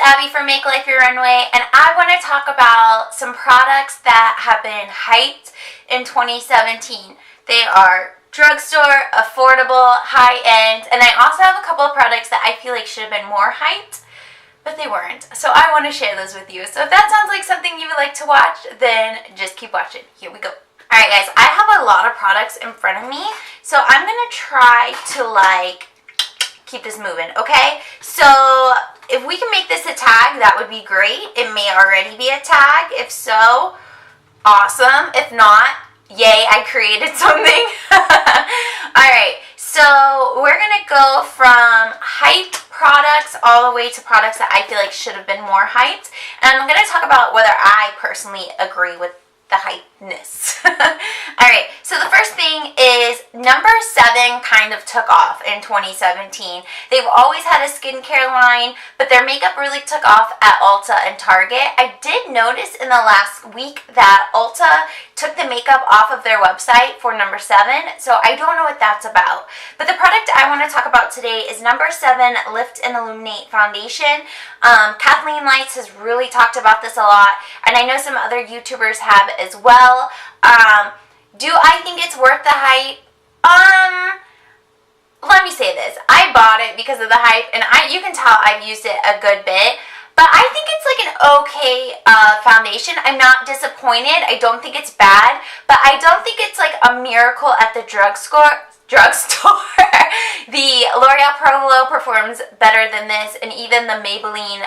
Abby from Make Life Your Runway, and I want to talk about some products that have been hyped in 2017. They are drugstore, affordable, high-end, and I also have a couple of products that I feel like should have been more hyped, but they weren't. So I want to share those with you. So if that sounds like something you would like to watch, then just keep watching. Here we go. Alright guys, I have a lot of products in front of me, so I'm going to try to keep this moving, okay? So if we can make this a tag, that would be great. It may already be a tag. If so, awesome. If not, yay, I created something. Alright, so we're going to go from hyped products all the way to products that I feel like should have been more hyped. And I'm going to talk about whether I personally agree with the hypeness. Alright, so the first thing is number 7 kind of took off in 2017. They've always had a skincare line, but their makeup really took off at Ulta and Target. I did notice in the last week that Ulta took the makeup off of their website for number 7, so I don't know what that's about. But the product I want to talk about today is number 7 Lift and Illuminate Foundation. Kathleen Lights has really talked about this a lot, and I know some other YouTubers have as well. Do I think it's worth the hype? Let me say this. I bought it because of the hype, and you can tell I've used it a good bit. But I think it's like an okay foundation. I'm not disappointed. I don't think it's bad, but I don't think it's like a miracle at the drugstore. The L'Oreal Pro Glow performs better than this, and even the Maybelline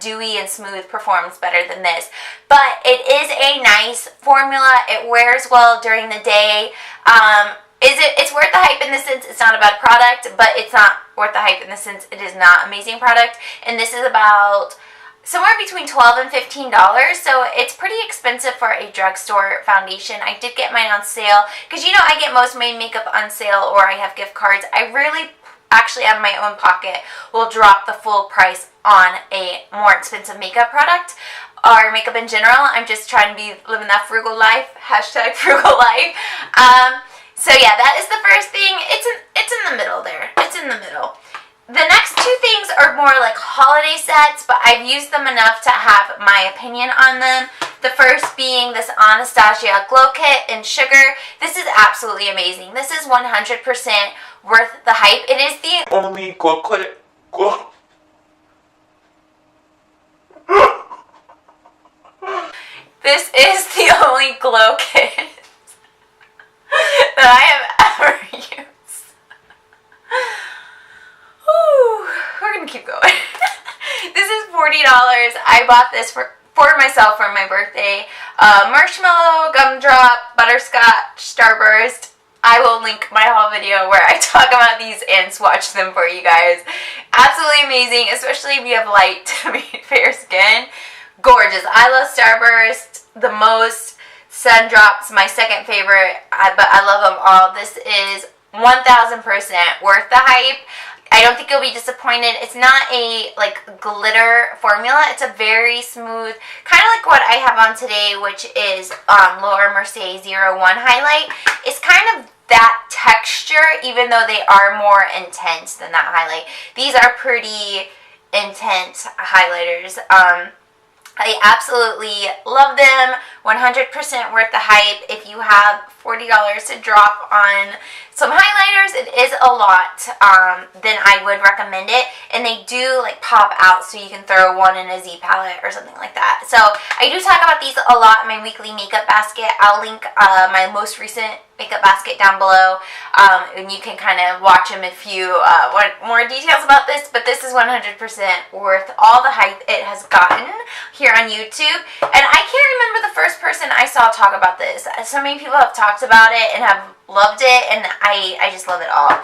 Dewy and Smooth performs better than this. But it is a nice formula. It wears well during the day. It's worth the hype in the sense it's not a bad product, but it's not worth the hype in the sense it is not an amazing product. And this is about somewhere between $12 and $15, so it's pretty expensive for a drugstore foundation. I did get mine on sale, because you know I get most of my makeup on sale or I have gift cards. I really, actually out of my own pocket, will drop the full price on a more expensive makeup product, or makeup in general. I'm just trying to be living that frugal life, hashtag frugal life. So yeah, that is the first thing. It's in the middle there. It's in the middle. The next two things are more like holiday sets, but I've used them enough to have my opinion on them. The first being this Anastasia Glow Kit in Sugar. This is absolutely amazing. This is 100% worth the hype. It is the only glow kit. This is the only glow kit that I have ever used. We're gonna keep going. This is $40. I bought this for myself for my birthday. Marshmallow, gumdrop, butterscotch, Starburst. I will link my whole video where I talk about these and swatch them for you guys. Absolutely amazing, especially if you have light to fair skin. Gorgeous. I love Starburst the most. Sun Drops, my second favorite, but I love them all. This is 1000% worth the hype. I don't think you'll be disappointed. It's not a glitter formula. It's a very smooth, kind of like what I have on today, which is Laura Mercier 01 highlight. It's kind of that texture, even though they are more intense than that highlight. These are pretty intense highlighters. I absolutely love them. 100% worth the hype. If you have $40 to drop on some highlighters, it is a lot, then I would recommend it. And they do pop out, so you can throw one in a Z palette or something like that. So I do talk about these a lot in my weekly makeup basket. I'll link my most recent makeup basket down below, and you can kind of watch them if you want more details about this. But this is 100% worth all the hype it has gotten here on YouTube. And I can't remember the first person I saw talk about this. So many people have talked about it and have loved it, and I just love it all.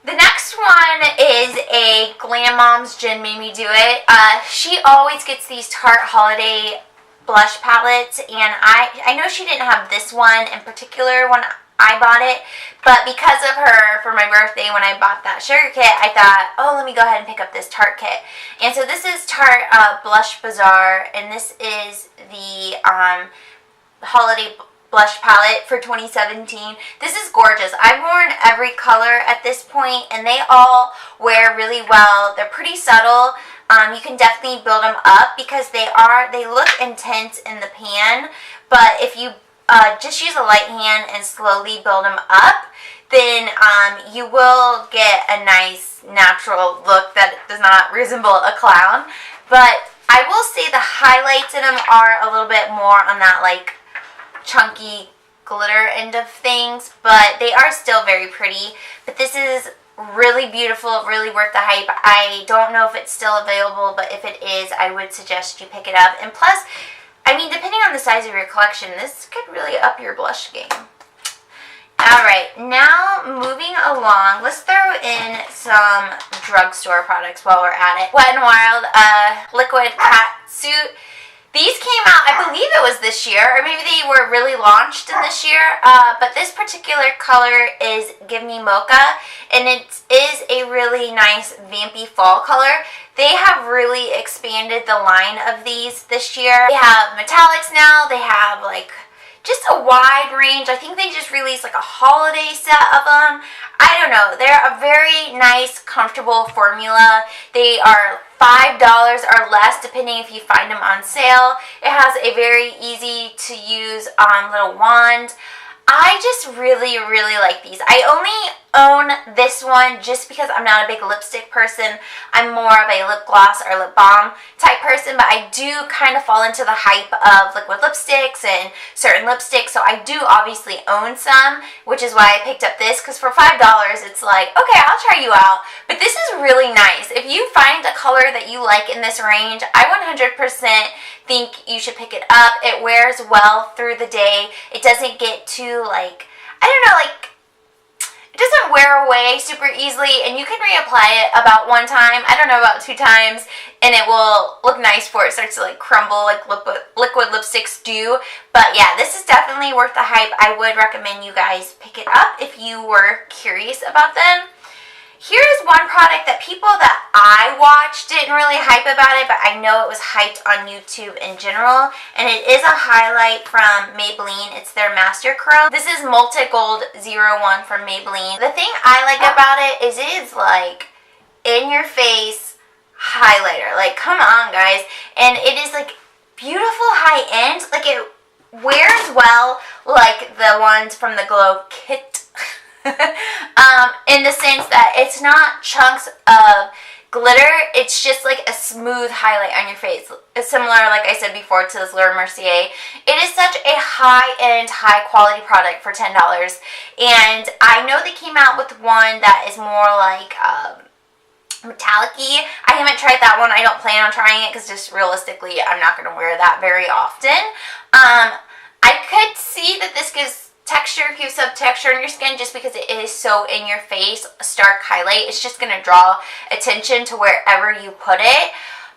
The next one is a Glam Mom's Jen made me do it. She always gets these Tarte holiday blush palettes, and I know she didn't have this one in particular when I bought it, but because of her, for my birthday when I bought that sugar kit, I thought, oh, let me go ahead and pick up this Tarte kit. And so this is Tarte Blush Bazaar, and this is the holiday blush palette for 2017. This is gorgeous. I've worn every color at this point, and they all wear really well. They're pretty subtle. you can definitely build them up because they look intense in the pan, but if you just use a light hand and slowly build them up, then you will get a nice natural look that does not resemble a clown. But I will say the highlights in them are a little bit more on that like chunky glitter end of things, but they are still very pretty. But this is really beautiful, really worth the hype. I don't know if it's still available, but if it is, I would suggest you pick it up. And plus, I mean, depending on the size of your collection, this could really up your blush game. Alright, now moving along, let's throw in some drugstore products while we're at it. Wet n Wild liquid cat suit. These came out, I believe it was this year, or maybe they were really launched in this year, but this particular color is Give Me Mocha, and it is a really nice vampy fall color. They have really expanded the line of these this year. They have metallics now, they have like just a wide range. I think they just released like a holiday set of them. I don't know. They're a very nice, comfortable formula. They are $5 or less depending if you find them on sale. It has a very easy to use little wand. I just really, really like these. I only own this one just because I'm not a big lipstick person. I'm more of a lip gloss or lip balm type person, but I do kind of fall into the hype of liquid lipsticks and certain lipsticks, so I do obviously own some, which is why I picked up this, because for $5 it's like, okay, I'll try you out. But this is really nice. If you find a color that you like in this range, I 100% think you should pick it up. It wears well through the day. It doesn't get too like, I don't know, like, it doesn't wear away super easily, and you can reapply it about one time, I don't know, about 2 times, and it will look nice before it starts to like crumble like liquid lipsticks do. But yeah, this is definitely worth the hype. I would recommend you guys pick it up if you were curious about them. Here's one product that people that I watched didn't really hype about it, but I know it was hyped on YouTube in general, and it is a highlight from Maybelline. It's their Master Chrome. This is Multi Gold 01 from Maybelline. The thing I like about it is like in your face highlighter. Like, come on guys. And it is like beautiful high end. Like, it wears well like the ones from the Glow Kit. In the sense that it's not chunks of glitter, it's just like a smooth highlight on your face. It's similar, like I said before, to this Laura Mercier. It is such a high-end, high-quality product for $10. And I know they came out with one that is more like metallic-y. I haven't tried that one. I don't plan on trying it because just realistically, I'm not going to wear that very often. I could see that this gives some texture in your skin just because it is so in your face, a stark highlight. It's just going to draw attention to wherever you put it.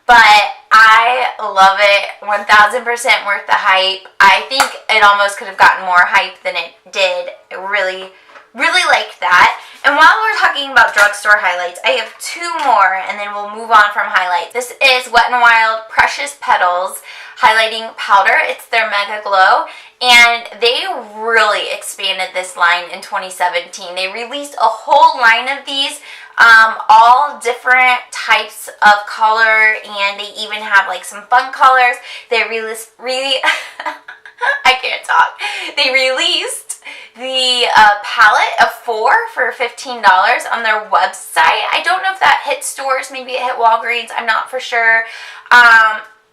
But I love it. 1000% worth the hype. I think it almost could have gotten more hype than it did. I really, really liked that. And while we're talking about drugstore highlights, I have 2 more and then we'll move on from highlights. This is Wet n Wild Precious Petals Highlighting Powder. It's their Mega Glow. And they really expanded this line in 2017. They released a whole line of these, all different types of color, and they even have like some fun colors. They released, I can't talk. They released the palette of 4 for $15 on their website. I don't know if that hit stores. Maybe it hit Walgreens. I'm not for sure.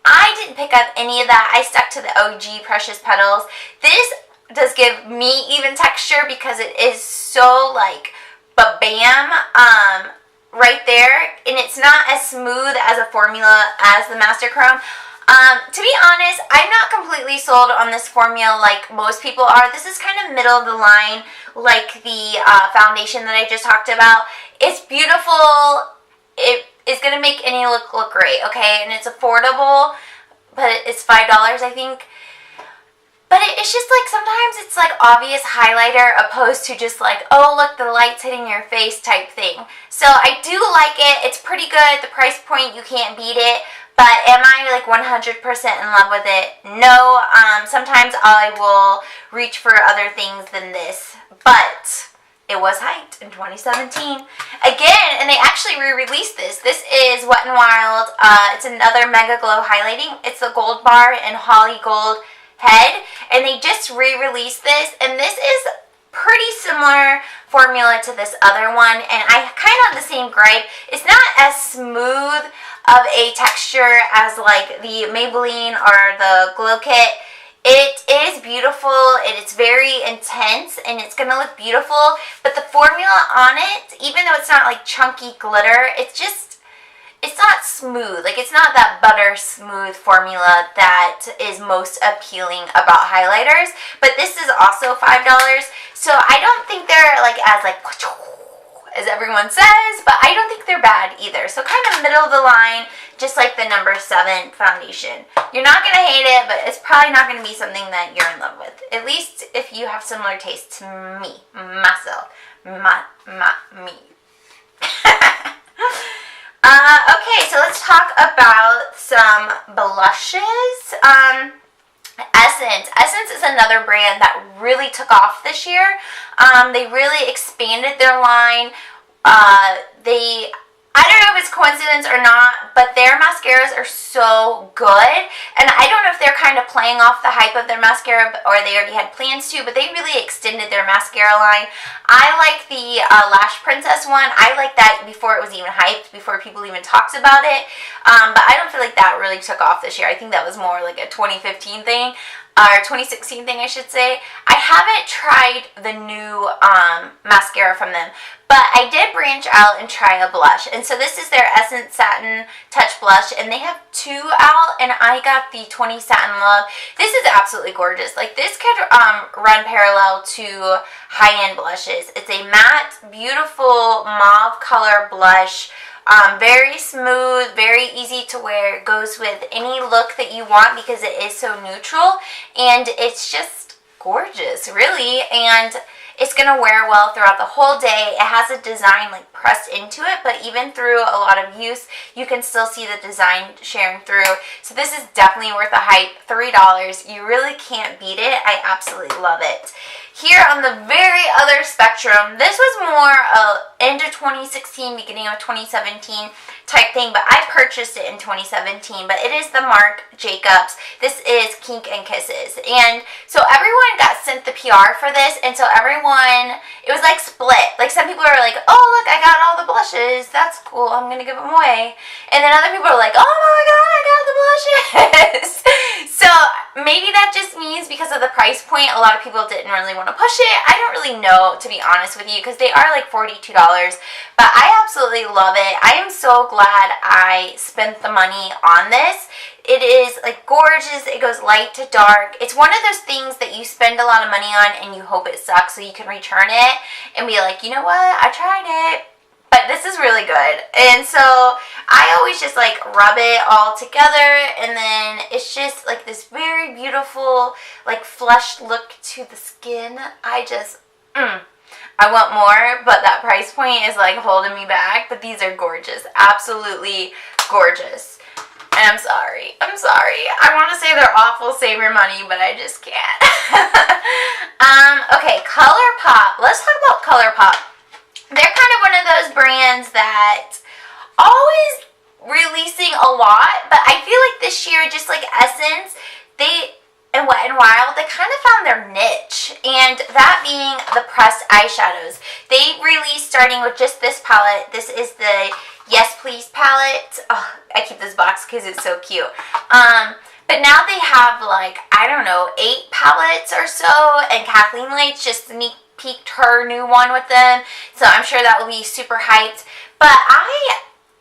I didn't pick up any of that. I stuck to the OG Precious Petals. This does give me even texture because it is so like ba-bam right there. And it's not as smooth as a formula as the Master Chrome. To be honest, I'm not completely sold on this formula like most people are. This is kind of middle of the line like the foundation that I just talked about. It's beautiful. It is going to make any look great, okay? And it's affordable, but it's $5, I think. But it's just like, sometimes it's like obvious highlighter opposed to just like, oh, look, the light's hitting your face type thing. So I do like it. It's pretty good. The price point, you can't beat it. But am I like 100% in love with it? No. Sometimes I will reach for other things than this. But it was hyped in 2017. Again, and they actually re-released this. This is Wet n Wild. It's another Mega Glow highlighting. It's the Gold Bar and Holly Gold Head. And they just re-released this. And this is pretty similar formula to this other one. And I kind of have the same gripe. It's not as smooth of a texture as like the Maybelline or the Glow Kit. It is beautiful, and it's very intense, and it's going to look beautiful, but the formula on it, even though it's not like chunky glitter, it's not smooth. Like, it's not that butter smooth formula that is most appealing about highlighters, but this is also $5, so I don't think they're like as like as everyone says, but I don't think they're bad either. So kind of middle of the line, just like the number 7 foundation. You're not going to hate it, but it's probably not going to be something that you're in love with. At least if you have similar taste to me, myself, me. Okay, so let's talk about some blushes. Essence is another brand that really took off this year. They really expanded their line. I don't know if it's coincidence or not, but their mascaras are so good. And I don't know if they're kind of playing off the hype of their mascara or they already had plans to, but they really extended their mascara line. I like the Lash Princess one. I like that before it was even hyped, before people even talked about it. But I don't feel like that really took off this year. I think that was more like a 2015 thing. Or 2016 thing, I should say. I haven't tried the new mascara from them, but I did branch out and try a blush. And so this is their Essence Satin Touch Blush, and they have 2 out, and I got the 20 Satin Love. This is absolutely gorgeous. Like, this could run parallel to high-end blushes. It's a matte, beautiful mauve color blush. Very smooth, very easy to wear. It goes with any look that you want because it is so neutral, and it's just gorgeous, really, and it's going to wear well throughout the whole day. It has a design like pressed into it, but even through a lot of use, you can still see the design sharing through. So this is definitely worth the hype. $3. You really can't beat it. I absolutely love it. Here on the very other spectrum, this was more end of 2016, beginning of 2017 type thing, but I purchased it in 2017, but it is the Marc Jacobs. This is Kink and Kisses, and so everyone got sent the PR for this, and so everyone, it was like split. Like, some people are like, oh look, I got all the blushes, that's cool, I'm gonna give them away, and then other people are like, oh my god, I got the blushes. So maybe that just means because of the price point, a lot of people didn't really want to push it. I don't really know, to be honest with you, because they are like $42, but I absolutely love it. I am so glad I spent the money on this. It is like gorgeous. It goes light to dark. It's one of those things that you spend a lot of money on and you hope it sucks so you can return it and be like, you know what, I tried it. But this is really good. And so I always just like rub it all together, and then it's just like this very beautiful like flushed look to the skin. I just, I want more, but that price point is like holding me back. But these are gorgeous. Absolutely gorgeous. And I'm sorry. I want to say they're awful, save your money, but I just can't. Okay, ColourPop. Let's talk about ColourPop. They're kind of one of those brands that always releasing a lot, but I feel like this year, just like Essence, and Wet n Wild, they kind of found their niche, and that being the pressed eyeshadows. They released starting with just this palette. This is the Yes Please palette. Oh, I keep this box because it's so cute. But now they have like, I don't know, 8 palettes or so, and Kathleen Lights just sneak peeked her new one with them, so I'm sure that will be super hyped. But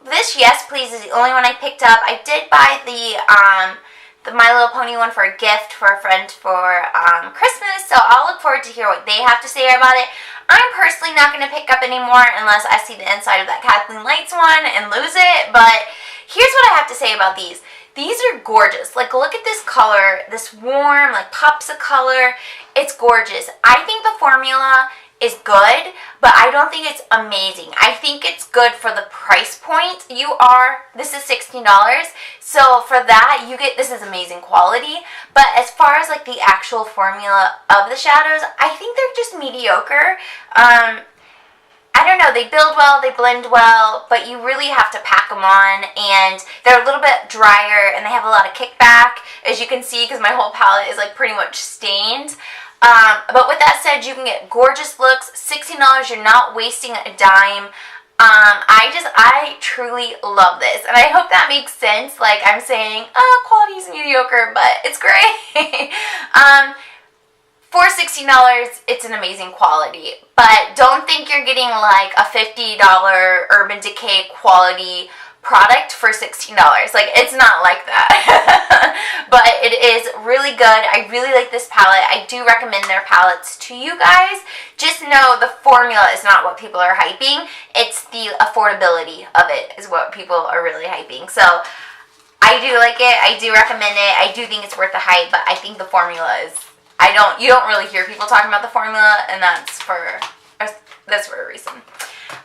this Yes Please is the only one I picked up. I did buy the My Little Pony one for a gift for a friend for Christmas, so I'll look forward to hear what they have to say about it. I'm personally not going to pick up anymore unless I see the inside of that Kathleen Lights one and lose it, but here's what I have to say about these. These are gorgeous. Like, look at this color, this warm, like, pops of color. It's gorgeous. I think the formula is good, but I don't think it's amazing. I think it's good for the price point. This is $16, so for that, you get, this is amazing quality, but as far as, like, the actual formula of the shadows, I think they're just mediocre. I don't know, they build well, they blend well, but you really have to pack them on, and they're a little bit drier, and they have a lot of kickback, as you can see, because my whole palette is like pretty much stained. But with that said, you can get gorgeous looks. $16, you're not wasting a dime. I truly love this, and I hope that makes sense. Like, I'm saying, oh, quality's mediocre, but it's great. For $16, it's an amazing quality, but don't think you're getting like a $50 Urban Decay quality product for $16. Like, it's not like that. But it is really good. I really like this palette. I do recommend their palettes to you guys. Just know the formula is not what people are hyping. It's the affordability of it is what people are really hyping. So I do like it. I do recommend it. I do think it's worth the hype, but I think the formula is, you don't really hear people talking about the formula, and that's for a reason.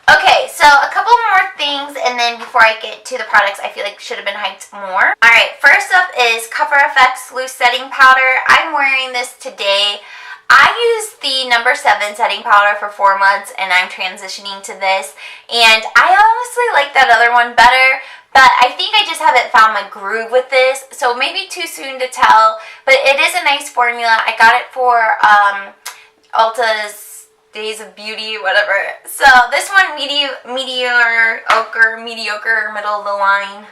Okay, so a couple more things, and then before I get to the products I feel like should have been hyped more. Alright, first up is Cover FX Loose Setting Powder. I'm wearing this today. I used the number 7 setting powder for 4 months, and I'm transitioning to this, and I honestly like that other one better, but I think I just haven't found my groove with this, so maybe too soon to tell, but it is a nice formula. I got it for Ulta's Days of Beauty, whatever. So this one, mediocre, middle of the line.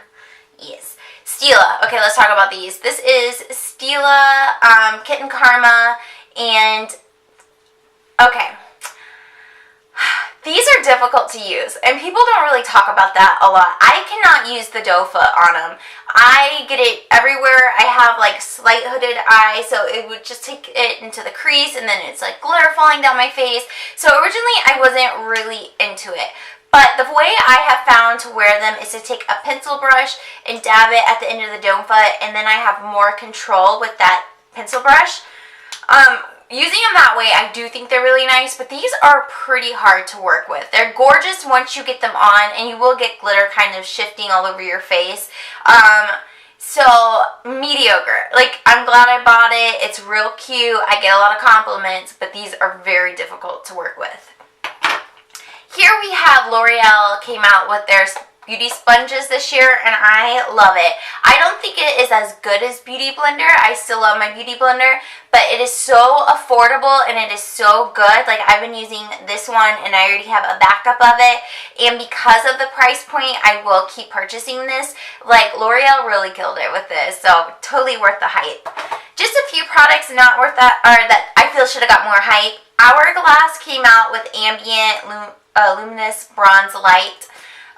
Yes. Stila. Okay, let's talk about these. This is Stila, Kitten Karma, and okay. These are difficult to use, and people don't really talk about that a lot. I cannot use the doe foot on them. I get it everywhere. I have like slight hooded eye, so it would just take it into the crease, and then it's like glitter falling down my face. So originally I wasn't really into it. But the way I have found to wear them is to take a pencil brush and dab it at the end of the dome foot, and then I have more control with that pencil brush. Using them that way, I do think they're really nice, but these are pretty hard to work with. They're gorgeous once you get them on, and you will get glitter kind of shifting all over your face. So, mediocre. Like, I'm glad I bought it. It's real cute. I get a lot of compliments, but these are very difficult to work with. Here we have L'Oreal came out with their beauty sponges this year, and I love it. I don't think it is as good as Beauty Blender. I still love my Beauty Blender, but it is so affordable and it is so good. Like, I've been using this one and I already have a backup of it, and because of the price point, I will keep purchasing this. Like, L'Oreal really killed it with this, so totally worth the hype. Just a few products not worth that, or that I feel should have got more hype. Hourglass came out with Ambient Luminous Bronze Light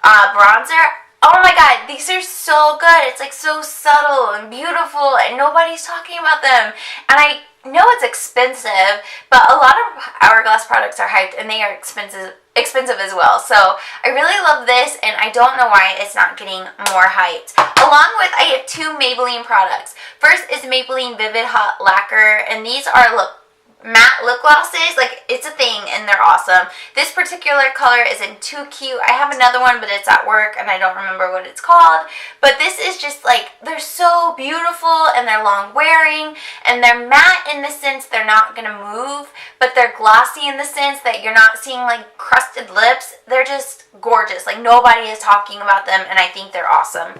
bronzer. Oh my god, these are so good. It's like so subtle and beautiful, and nobody's talking about them. And I know it's expensive, but a lot of Hourglass products are hyped, and they are expensive as well. So I really love this, and I don't know why it's not getting more hyped. Along with, I have 2 Maybelline products. First is Maybelline Vivid Hot Lacquer, and these are matte lip glosses. Like, it's a thing, and they're awesome. This particular color isn't too cute. I have another one, but it's at work and I don't remember what it's called. But this is just like, they're so beautiful, and they're long wearing, and they're matte in the sense they're not gonna move, but they're glossy in the sense that you're not seeing like crusted lips. They're just gorgeous. Like, nobody is talking about them, and I think they're awesome.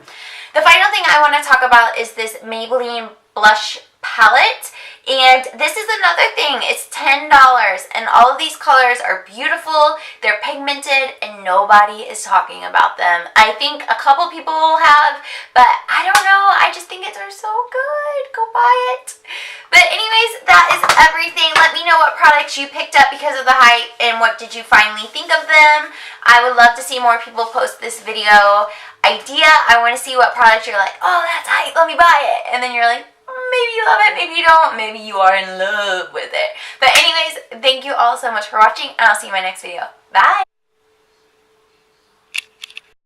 The final thing I want to talk about is this Maybelline blush palette, and this is another thing. It's $10, and all of these colors are beautiful, they're pigmented, and nobody is talking about them. I think a couple people have, but I don't know, I just think it's so good. Go buy it. But anyways, that is everything. Let me know what products you picked up because of the hype, and what did you finally think of them. I would love to see more people post this video idea. I want to see what products you're like, oh, that's hype, let me buy it, and then you're like, maybe you love it, maybe you don't, maybe you are in love with it. But anyways, thank you all so much for watching, and I'll see you in my next video. Bye!